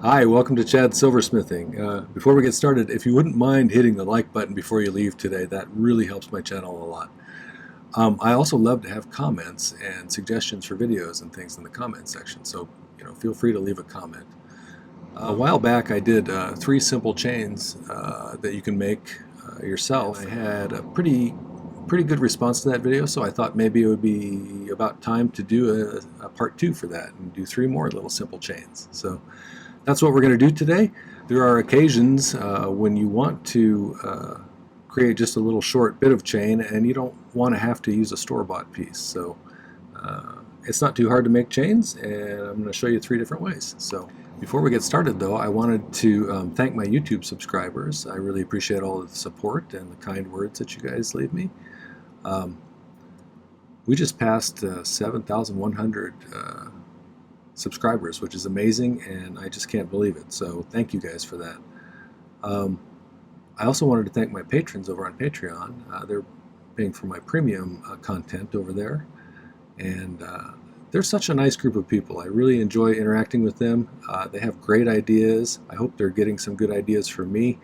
Hi, welcome to Chad's Silversmithing. Before we get started, if you wouldn't mind hitting the like button before you leave today, that really helps my channel a lot. I also love to have comments and suggestions for videos and things in the comment section, so feel free to leave a comment. A while back I did 3 simple chains that you can make yourself. I had a pretty good response to that video, so I thought maybe it would be about time to do a part 2 for that and do 3 more little simple chains. So that's what we're going to do today. There are occasions when you want to create just a little short bit of chain and you don't want to have to use a store-bought piece. So it's not too hard to make chains, and I'm going to show you 3 different ways. So before we get started though, I wanted to thank my YouTube subscribers. I really appreciate all of the support and the kind words that you guys leave me. We just passed 7,100 subscribers, which is amazing, and I just can't believe it. So thank you guys for that. I also wanted to thank my patrons over on Patreon. They're paying for my premium content over there, and they're such a nice group of people. I really enjoy interacting with them. They have great ideas. I hope they're getting some good ideas from me,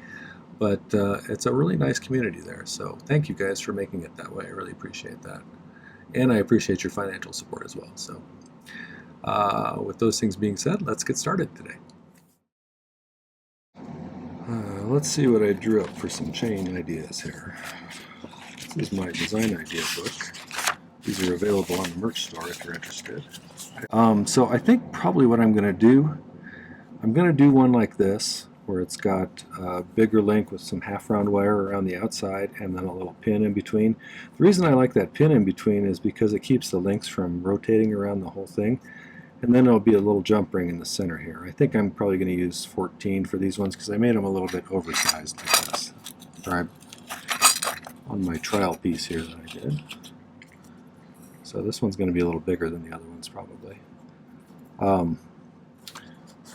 but it's a really nice community there. So thank you guys for making it that way. I really appreciate that, and I appreciate your financial support as well. So with those things being said, let's get started today. Let's see what I drew up for some chain ideas here. This is my design idea book. These are available on the merch store if you're interested. So I think probably what I'm going to do one like this, where it's got a bigger link with some half-round wire around the outside and then a little pin in between. The reason I like that pin in between is because it keeps the links from rotating around the whole thing. And then there'll be a little jump ring in the center here. I think I'm probably going to use 14 for these ones because I made them a little bit oversized like this. On my trial piece here that I did. So this one's going to be a little bigger than the other ones probably.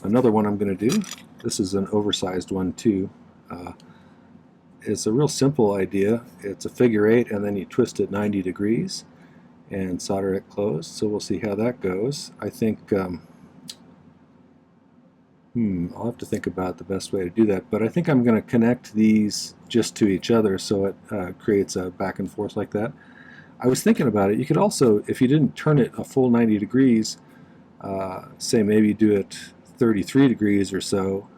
Another one I'm going to do, this is an oversized one too. It's a real simple idea. It's a figure 8 and then you twist it 90 degrees. And solder it closed, so we'll see how that goes. I think I'll have to think about the best way to do that, but I think I'm going to connect these just to each other so it creates a back and forth like that. I was thinking about it. You could also, if you didn't turn it a full 90 degrees, say maybe do it 33 degrees or so,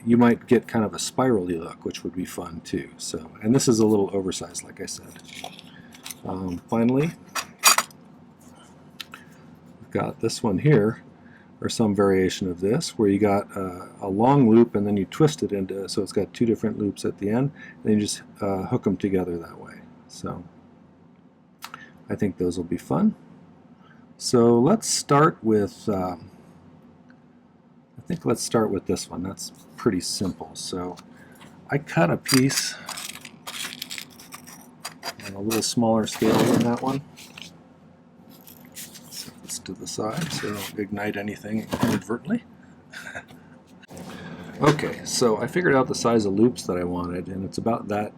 you might get kind of a spirally look, which would be fun too. So, and this is a little oversized, like I said. Finally, we've got this one here, or some variation of this, where you got a long loop and then you twist it into, so it's got 2 different loops at the end, and then you just hook them together that way. So I think those will be fun. So let's start with, I think let's start with this one. That's pretty simple. So I cut a piece on a little smaller scale than that one. Set this to the side so I don't ignite anything inadvertently. Okay, so I figured out the size of loops that I wanted, and it's about that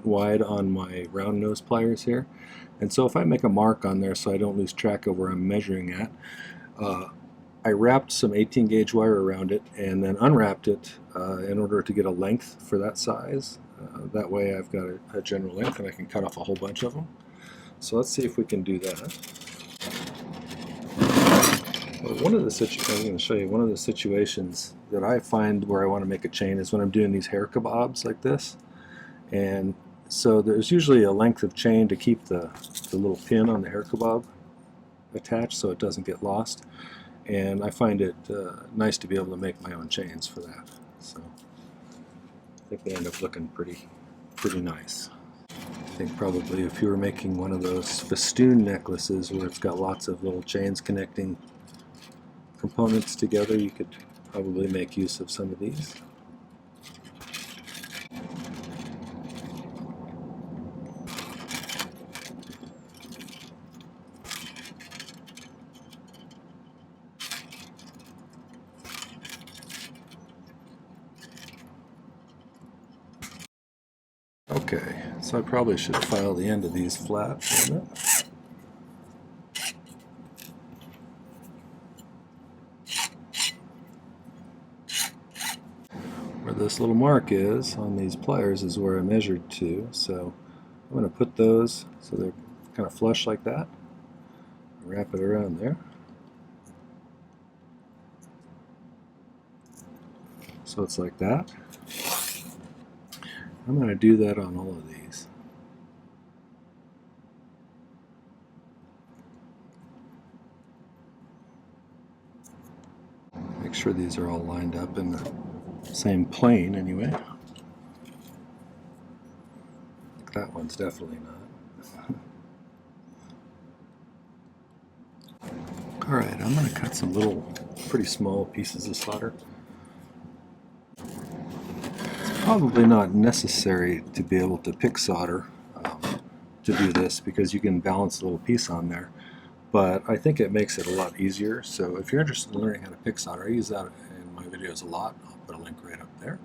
wide on my round nose pliers here. And so if I make a mark on there so I don't lose track of where I'm measuring at, I wrapped some 18 gauge wire around it and then unwrapped it in order to get a length for that size. That way I've got a general length and I can cut off a whole bunch of them. So let's see if we can do that. Well, I'm going to show you one of the situations that I find where I want to make a chain is when I'm doing these hair kebabs like this. And so there's usually a length of chain to keep the little pin on the hair kebab attached so it doesn't get lost. And I find it nice to be able to make my own chains for that. So I think they end up looking pretty nice. I think probably if you were making one of those festoon necklaces where it's got lots of little chains connecting components together, you could probably make use of some of these. Okay, so I probably should file the end of these flat, shouldn't it? Where this little mark is on these pliers is where I measured to, so I'm going to put those so they're kind of flush like that. Wrap it around there. So it's like that. I'm going to do that on all of these. Make sure these are all lined up in the same plane anyway. That one's definitely not. Alright, I'm going to cut some little, pretty small pieces of solder. It's probably not necessary to be able to pick solder to do this because you can balance a little piece on there. But I think it makes it a lot easier. So if you're interested in learning how to pick solder, I use that in my videos a lot. I'll put a link right up there.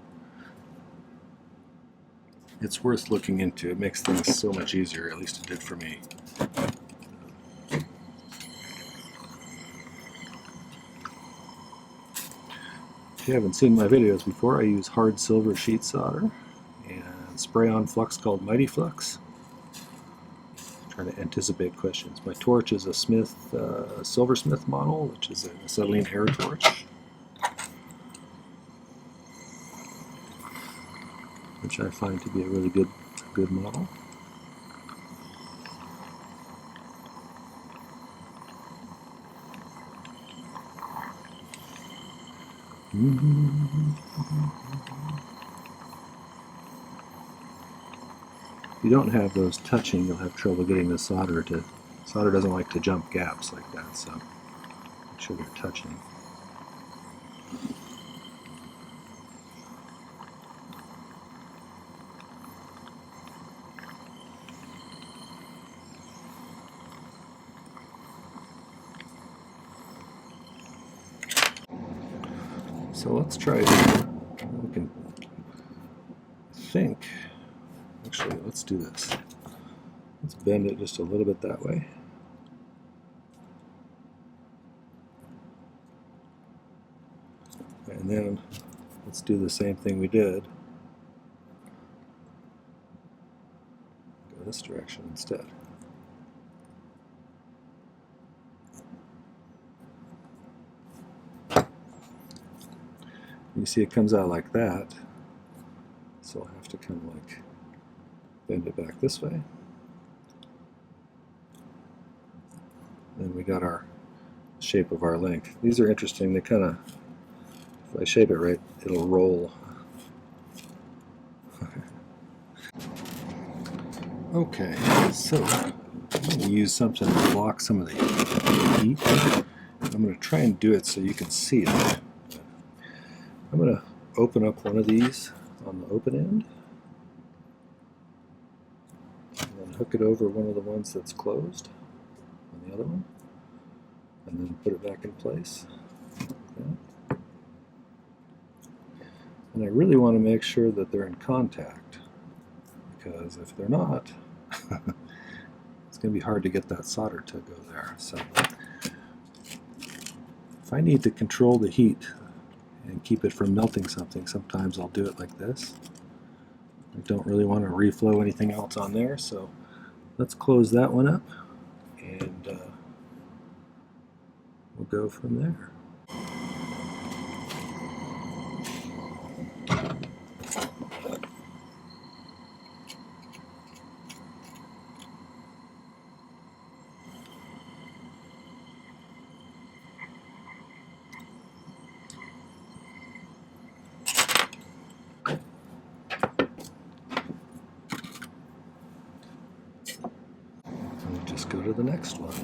It's worth looking into. It makes things so much easier, at least it did for me. If you haven't seen my videos before, I use hard silver sheet solder and spray-on flux called My-T-Flux. Trying to anticipate questions. My torch is a Silversmith model, which is an acetylene air torch, which I find to be a really good model. If you don't have those touching, you'll have trouble getting the solder to... Solder doesn't like to jump gaps like that, so make sure they're touching. So let's try it. We can think. Actually, let's do this. Let's bend it just a little bit that way. And then let's do the same thing we did. Go this direction instead. You see it comes out like that. So I'll have to kind of like bend it back this way. Then we got our shape of our length. These are interesting. They kind of, if I shape it right, it'll roll. Okay, so I'm going to use something to block some of the heat. I'm going to try and do it so you can see it. I'm going to open up one of these on the open end, and then hook it over one of the ones that's closed on the other one, and then put it back in place. Okay. And I really want to make sure that they're in contact, because if they're not, it's going to be hard to get that solder to go there. So if I need to control the heat and keep it from melting something, sometimes I'll do it like this. I don't really want to reflow anything else on there, so let's close that one up, and we'll go from there. And just go to the next one.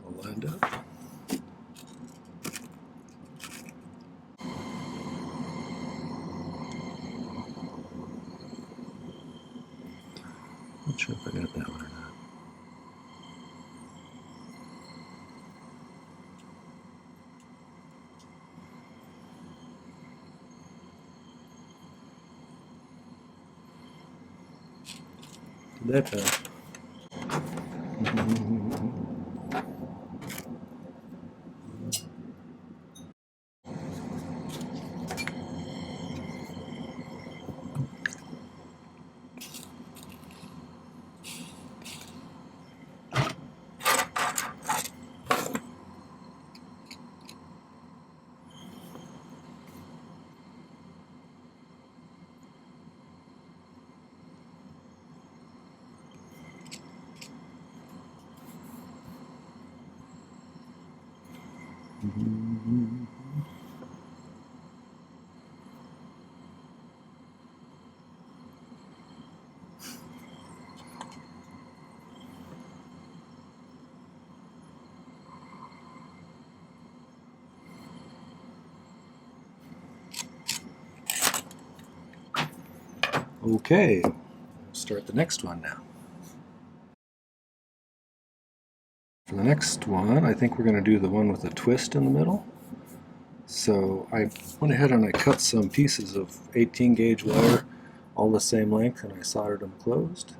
All lined up. Not sure if I got that one or not. that time. Okay, we'll start the next one now. For the next one, I think we're going to do the one with a twist in the middle. So I went ahead and I cut some pieces of 18 gauge wire, all the same length, and I soldered them closed.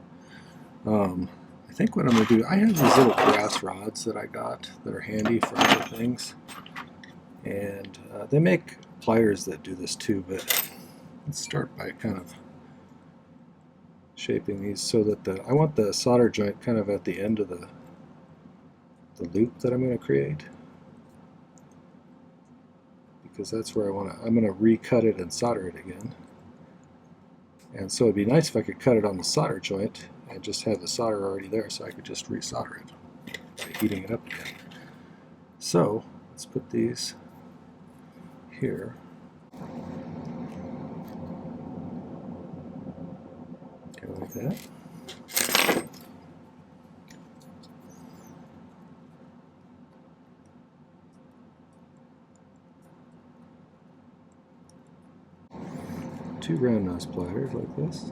I think what I'm going to do, I have these little brass rods that I got that are handy for other things. And they make pliers that do this too, but let's start by kind of shaping these so that I want the solder joint kind of at the end of the loop that I'm going to create, because that's where I'm going to recut it and solder it again. And so it'd be nice if I could cut it on the solder joint and just have the solder already there, so I could just resolder it by heating it up again. So let's put these here. Go like that. Two round nose pliers like this.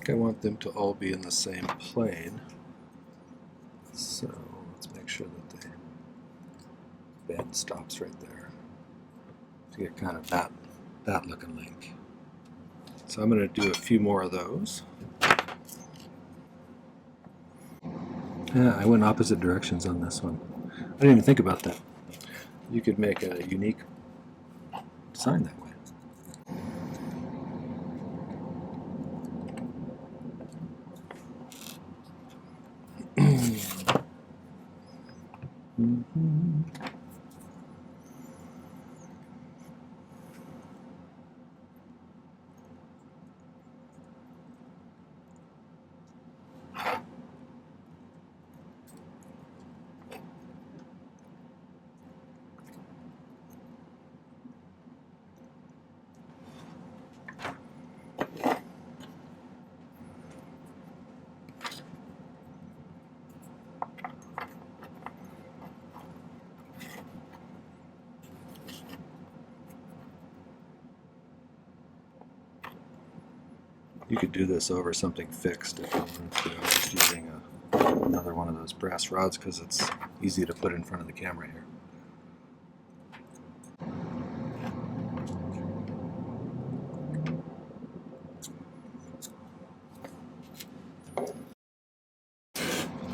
I want them to all be in the same plane, so let's make sure that the bend stops right there to get kind of that looking link. So I'm going to do a few more of those. Yeah, I went opposite directions on this one. I didn't even think about that. You could make a unique design that way. You could do this over something fixed if you wanted to. I'm just using another one of those brass rods because it's easy to put in front of the camera here.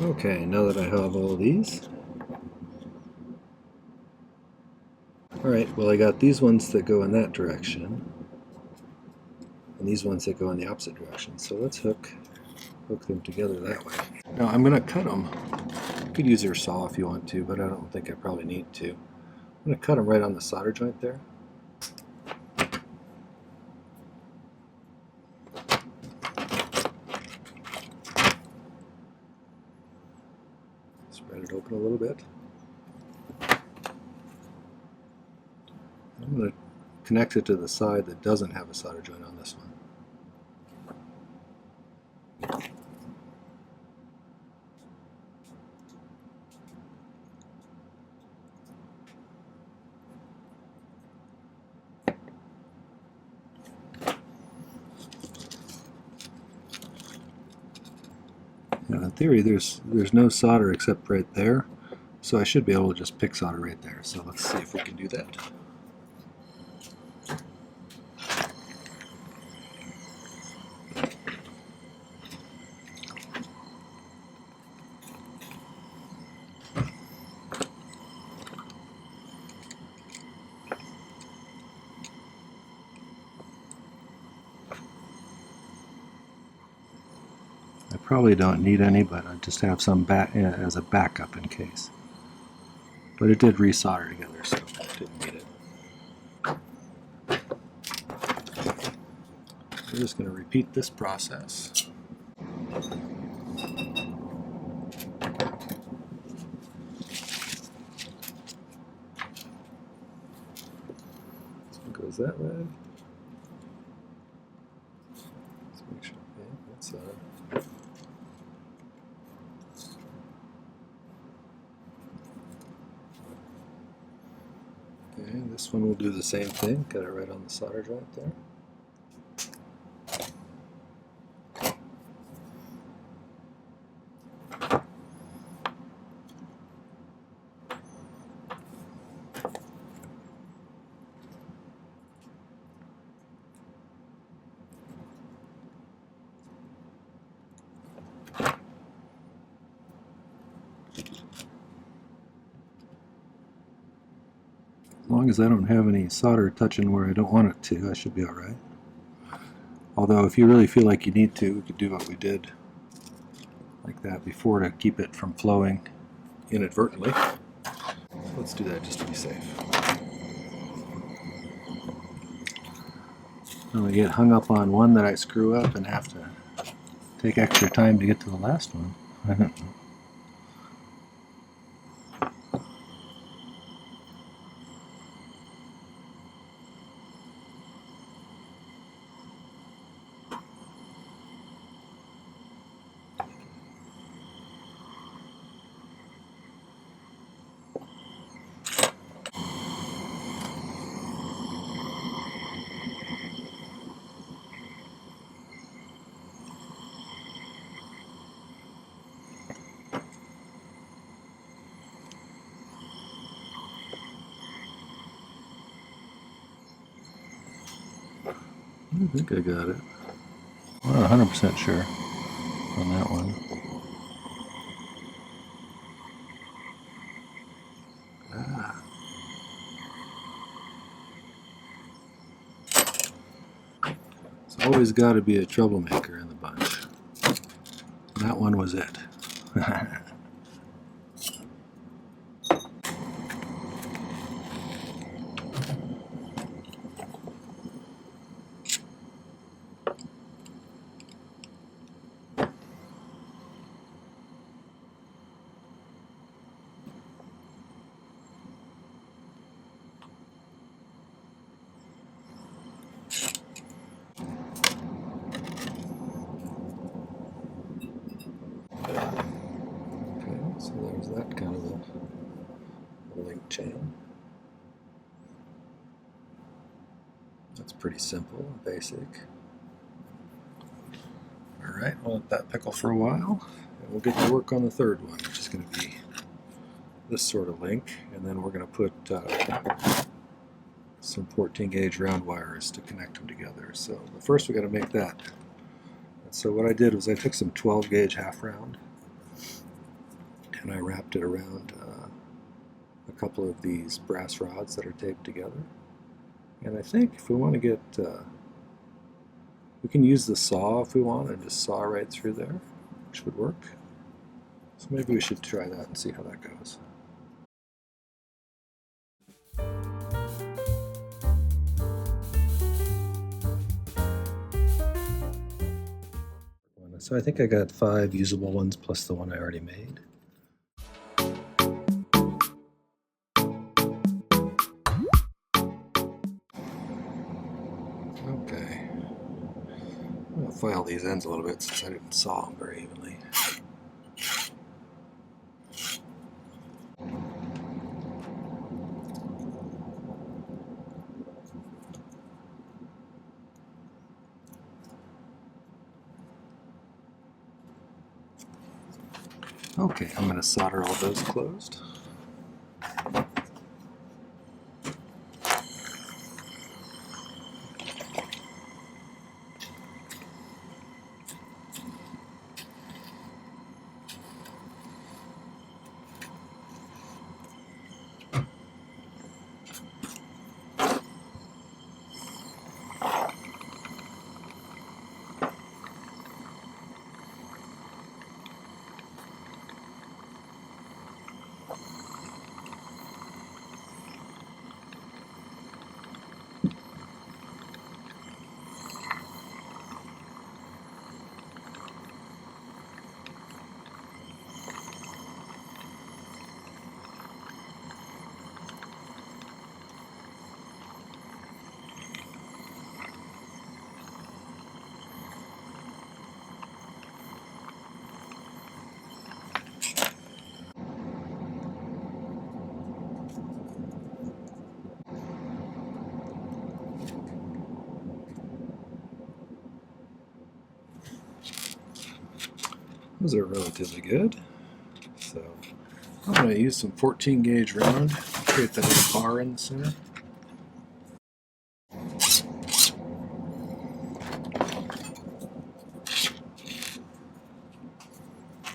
Okay, now that I have all these. Alright, well I got these ones that go in that direction, and these ones that go in the opposite direction. So let's hook them together that way. Now I'm going to cut them. You could use your saw if you want to, but I don't think I probably need to. I'm going to cut them right on the solder joint there. Spread it open a little bit. I'm going to connect it to the side that doesn't have a solder joint on this one. Now in theory there's no solder except right there, so I should be able to just pick solder right there. So let's see if we can do that. I probably don't need any, but I just have some as a backup in case. But it did resolder together, so I didn't need it. We're just going to repeat this process. So it goes that way. Let's make sure. Yeah, that's okay, this one will do the same thing. Got it right on the solder joint there. As long as I don't have any solder touching where I don't want it to, I should be alright. Although if you really feel like you need to, we could do what we did like that before to keep it from flowing inadvertently. So let's do that just to be safe. Then we get hung up on one that I screw up and have to take extra time to get to the last one. I think I got it. I'm not 100% sure on that one. There's always got to be a troublemaker in the bunch. That one was it. So there's that kind of a link chain. That's pretty simple, basic. Alright, we'll let that pickle for a while. And we'll get to work on the third one, which is going to be this sort of link. And then we're going to put some 14 gauge round wires to connect them together. So first we got to make that. And so what I did was I took some 12 gauge half round and I wrapped it around a couple of these brass rods that are taped together. And I think if we want to get, we can use the saw if we want and just saw right through there, which would work. So maybe we should try that and see how that goes. So I think I got 5 usable ones plus the one I already made. Okay. I'm going to file these ends a little bit since I didn't saw them very evenly. Okay, I'm going to solder all those closed. Those are relatively good. So I'm going to use some 14 gauge round, create that little bar in the center.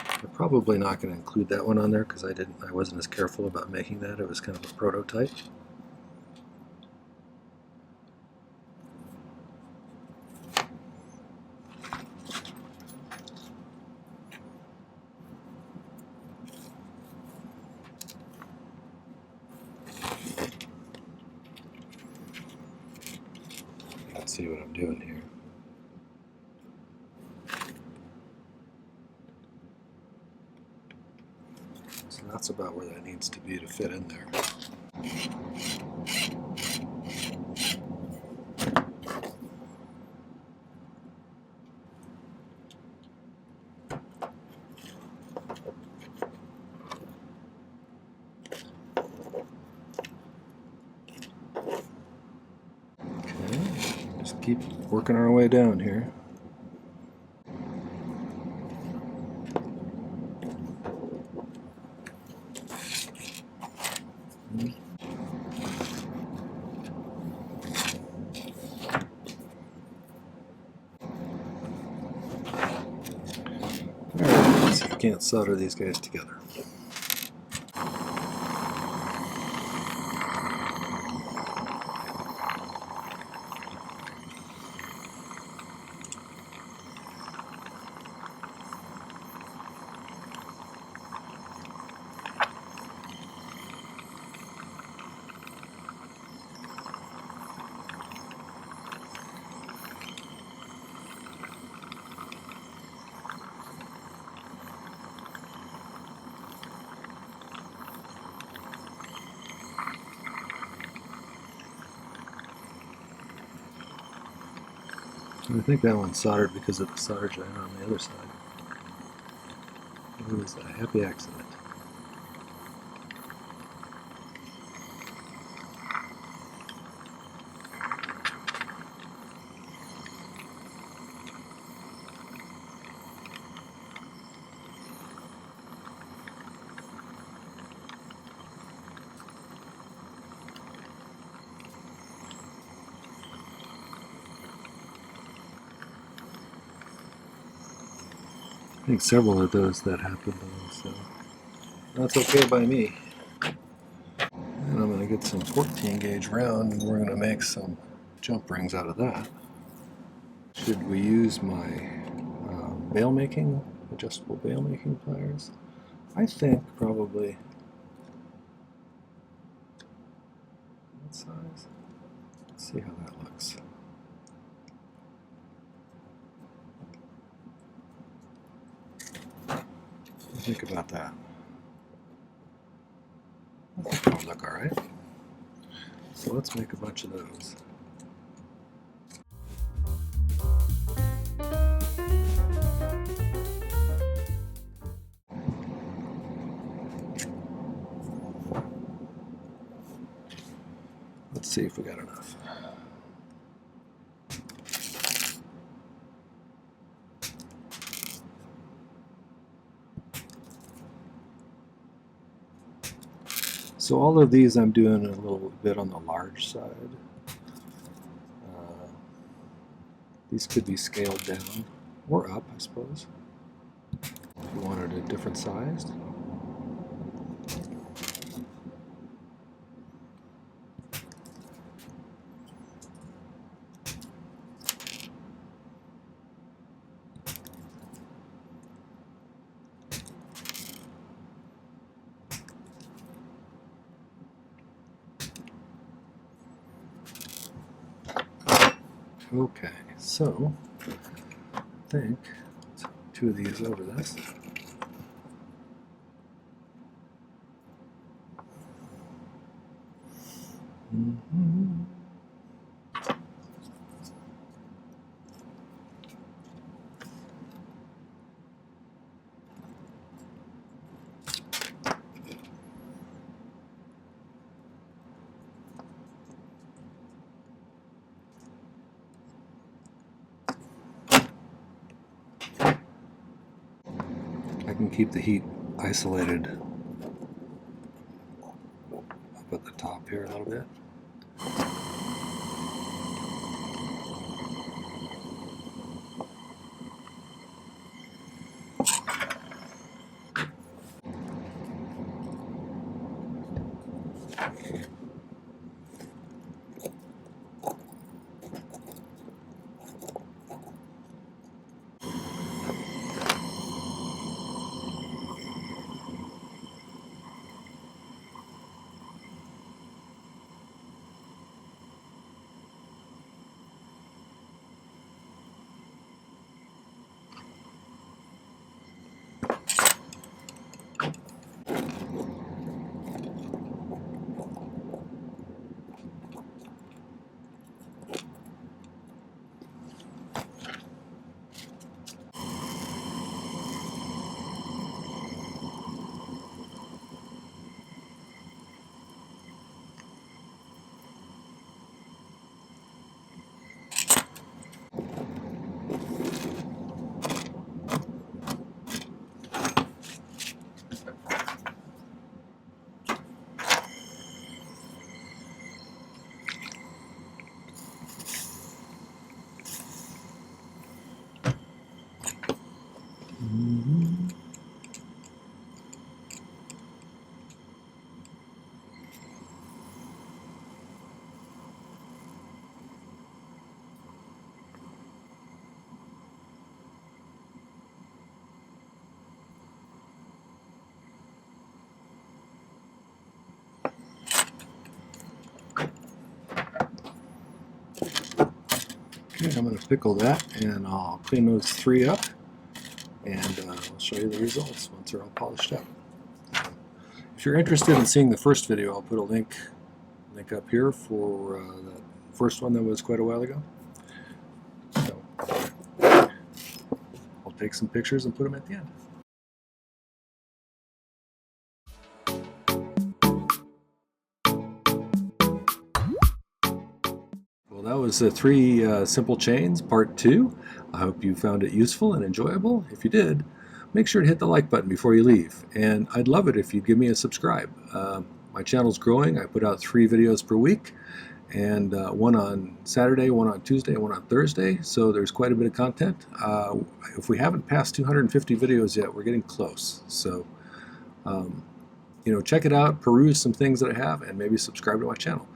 I'm probably not going to include that one on there because I wasn't as careful about making that. It was kind of a prototype. Let's see what I'm doing here. So that's about where that needs to be to fit in there. Okay, just keep working our way down here. Alright, let's see if we can't solder these guys together. I think that one's soldered because of the solder joint on the other side. It was a happy accident. I think several of those that happened, so that's okay by me. And I'm going to get some 14 gauge round and we're going to make some jump rings out of that. Should we use my bail making, adjustable bail making pliers? I think probably that size. Let's see how that looks. What do you think about that? I think that'll look alright. So let's make a bunch of those. Let's see if we got enough. So all of these I'm doing a little bit on the large side. These could be scaled down or up, I suppose, if you wanted a different size. Okay, so I think let's put 2 of these over this. I can keep the heat isolated up at the top here a little bit. Okay, I'm going to pickle that, and I'll clean those 3 up, and I'll show you the results once they're all polished up. If you're interested in seeing the first video, I'll put a link up here for the first one that was quite a while ago. So I'll take some pictures and put them at the end. Well, that was the 3 simple chains, part 2. I hope you found it useful and enjoyable. If you did, make sure to hit the like button before you leave. And I'd love it if you'd give me a subscribe. My channel's growing. I put out 3 videos per week, and 1 on Saturday, 1 on Tuesday, and 1 on Thursday. So there's quite a bit of content. If we haven't passed 250 videos yet, we're getting close. So, you know, check it out, peruse some things that I have, and maybe subscribe to my channel.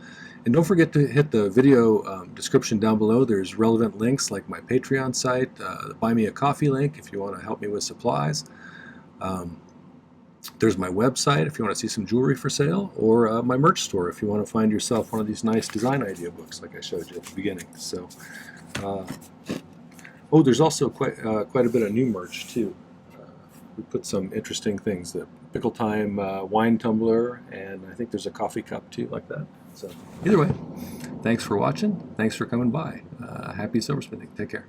And don't forget to hit the video description down below. There's relevant links like my Patreon site, the Buy Me a Coffee link if you want to help me with supplies. There's my website if you want to see some jewelry for sale, or my merch store if you want to find yourself one of these nice design idea books like I showed you at the beginning. So, oh, there's also quite a bit of new merch too. We put some interesting things, the Pickle Time wine tumbler, and I think there's a coffee cup too, like that. So either way, thanks for watching. Thanks for coming by. Happy silversmithing. Take care.